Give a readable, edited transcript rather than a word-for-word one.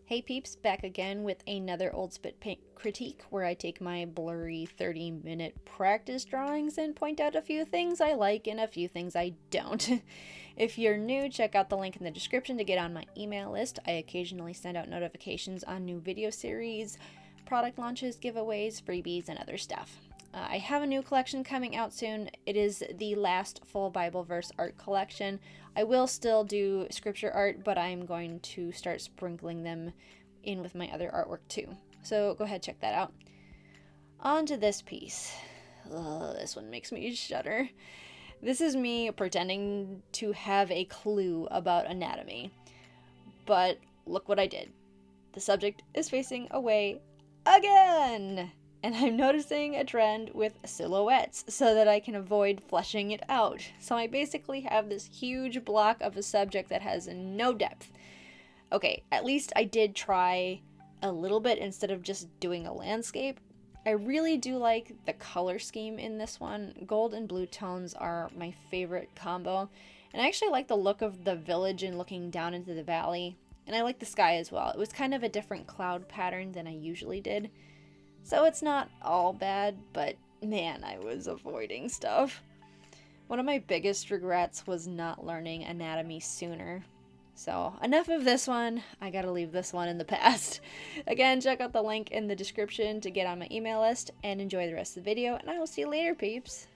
Hey peeps, back again with another Old Spit Paint critique where I take my blurry 30-minute practice drawings and point out a few things I like and a few things I don't. If you're new, check out the link in the description to get on my email list. I occasionally send out notifications on new video series, product launches, giveaways, freebies, and other stuff. I have a new collection coming out soon. It is the last full Bible verse art collection. I will still do scripture art, but I'm going to start sprinkling them in with my other artwork too. So go ahead, check that out. On to this piece. Ugh, this one makes me shudder. This is me pretending to have a clue about anatomy. But look what I did. The subject is facing away again! And I'm noticing a trend with silhouettes so that I can avoid fleshing it out. So I basically have this huge block of a subject that has no depth. Okay, at least I did try a little bit instead of just doing a landscape. I really do like the color scheme in this one. Gold and blue tones are my favorite combo. And I actually like the look of the village and looking down into the valley. And I like the sky as well. It was kind of a different cloud pattern than I usually did. So it's not all bad, but man, I was avoiding stuff. One of my biggest regrets was not learning anatomy sooner. So enough of this one, I gotta leave this one in the past. Again, check out the link in the description to get on my email list and enjoy the rest of the video, and I will see you later, peeps.